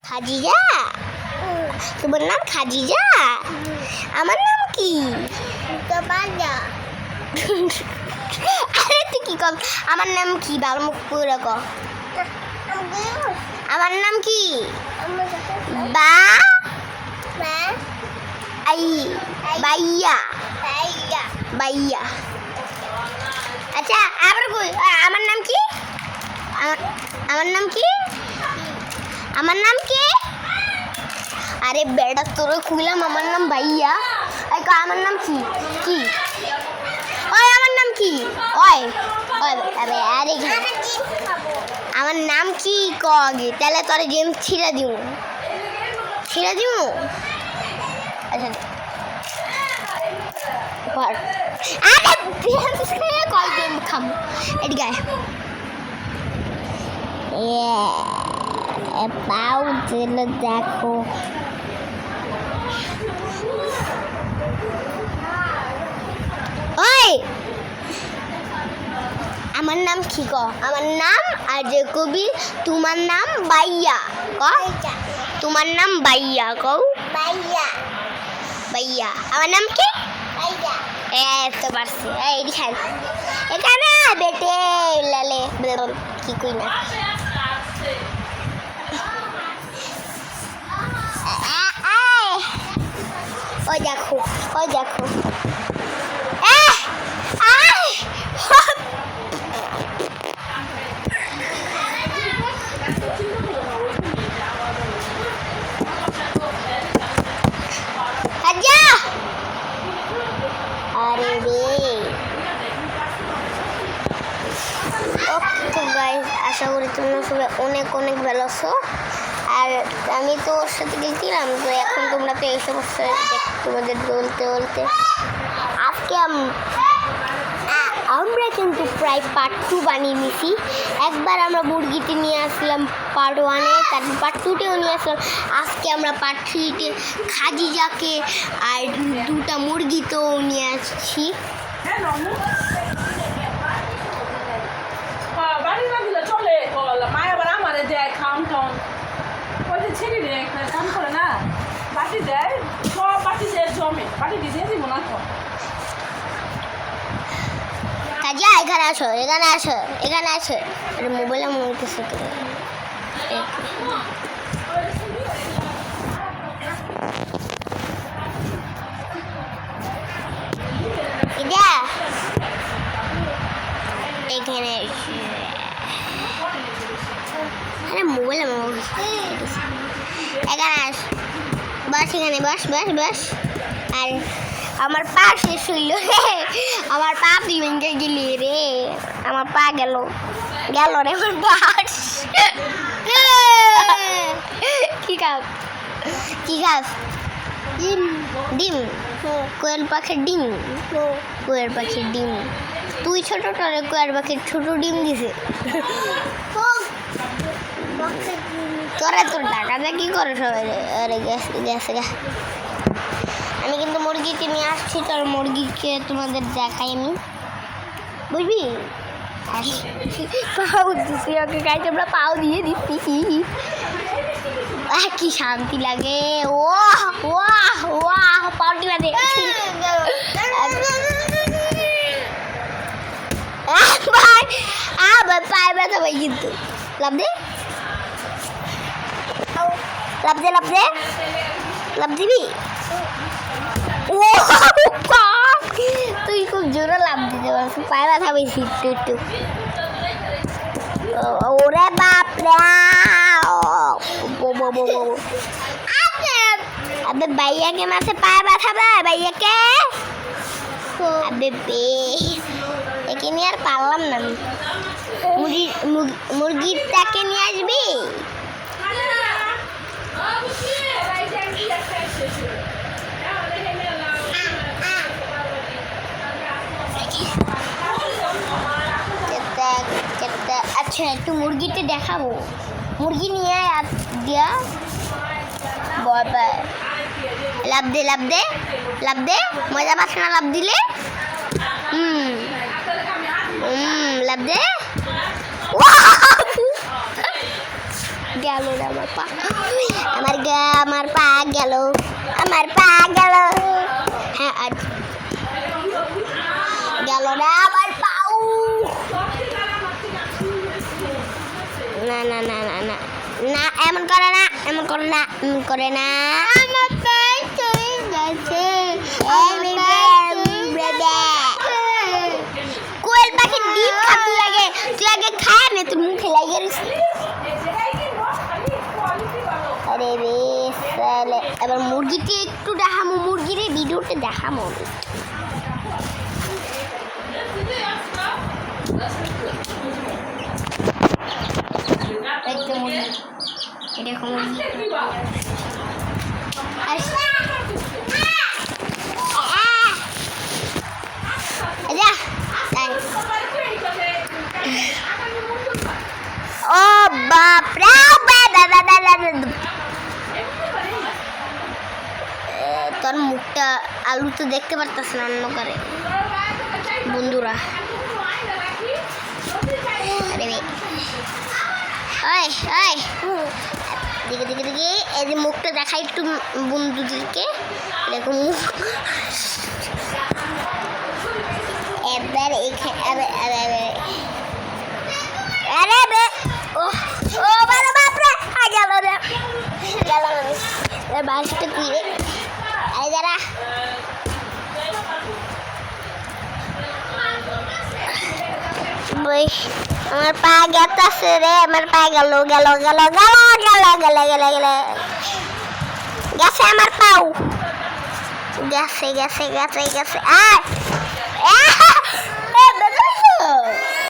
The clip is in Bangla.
খাদিজা, তোমার নাম খাদিজা? আমার নাম কি? আরে তুই কি কম, আমার নাম কি? বাল মুখ পুরো ক। আমার নাম কি? বা আই বাইয়া বাইয়া। আচ্ছা আবার কই, আমার নাম কি? আমার নাম কি? আমার নাম কি? আরে বেটা তোর কইলাম আমার নাম ভাইয়া, আমার নাম কি? কি ওই আমার নাম কি? ওই ওই আরে আরে আমার নাম কি ক আগে, তাহলে তোর গেম ছিঁড়ে দিব। আচ্ছা আরে কয় গেম খাম এদিকে পাও দিল দেখো। ওই আমার নাম কি ক? আমার নাম আর যে কবি তোমার নাম বাইয়া ক। তোমার নাম বাইয়া কও। বাইয়া আমার নাম কি? তো পারছি এই দেখাই এখানে বেটে লালে কি কই না। ওই দেখো আরে রে ওকে গাইস, আশা করি তোমরা সবাই অনেক ভালো আছো। আর আমি তো ওর সাথে গেছিলাম, তো এখন তোমরা তো এসে বসে তোমাদের বলতে আজকে আমরা কিন্তু প্রায় পার্ট 2 বানিয়ে নিছি। একবার আমরা মুরগিতে নিয়ে আসলাম পার্ট 1-এ, তারপর পার্ট 2-টেও নিয়ে আসলাম। আজকে আমরা পার্ট 3-তে খাদিজাকে আর 2টা মুরগিতেও নিয়ে আসছি। কাজা এখানে আসো মোবাইলে মনে কিছু এখানে মোবাইলে এখানে আস, বস এখানে বস। আর আমার পা শেষ হইল রে, আমার পা তুই ভেঙে গেলি রে, আমার পা গেল রে আমার বাস। কি খাস ডিম? কোয়েল পাখির ডিম? তুই ছোটটারে কোয়েল পাখির ছোট ডিম দিছে তোর টাকাটা কি করে সবাই? আরে গেছে আমি কিন্তু মুরগিকে নিয়ে আসছি, তোর মুরগিকে তোমাদের দেখাই আমি, বুঝবি? পাও দিচ্ছি ওকে গাইতে, আমরা পাও দিয়ে দিচ্ছি, কি শান্তি লাগে। ও পাউটি বাদে পায়ে ব্যথা পাই কিন্তু। লাভ দিবি? তুই খুব জোরে লাভ দিতে পারছ, পায়ে ব্যথা পেয়েছি একটু। ওরে বাপ আবে ভাইয়াকে মাসে পায়ে ব্যথা পায় ভাইয়াকে। আবে একে নিয়ে আর পারলাম না। মুরগিটাকে নিয়ে আসবি? আচ্ছা একটু মুরগিতে দেখাবো, মুরগি নিয়ে দিয়া লাভ দে মজা পাস না লাভ দিলে? লাভ দে। গেল রে আমার পা। করে না, এমন করে না, এমন করে না। আমার পায়ে চলে গেছে। কোয়েল পাখির ডিম খাতে লাগে, তুই আগে খায় না, তুই মুখে লাগিয়ে দিস। আরে রে সালে, এবার মুরগিটি একটু দেখামো, মুরগির ভিডিওতে দেখামো। এরকম ও বাপরে, তোর মুখটা আলু তো দেখতে পারতাস না অন্য করে বন্ধুরা। দিকে দিকে দিকে এই যে মুখটা দেখাই একটু বন্ধুদেরকে, দেখো মুখ। এবার এখানে আরে বে ও ও বাবা বাপরে গেল রে, গেল রে বাসটা তুই রে। আরে যারা বই আমার পা গেতাছে রে, আমার পা গেল গেল গেল গেল গেল গেল গেল গেল গেছে আমার পাও, গেছে গেছে গেছে গেছে। আয়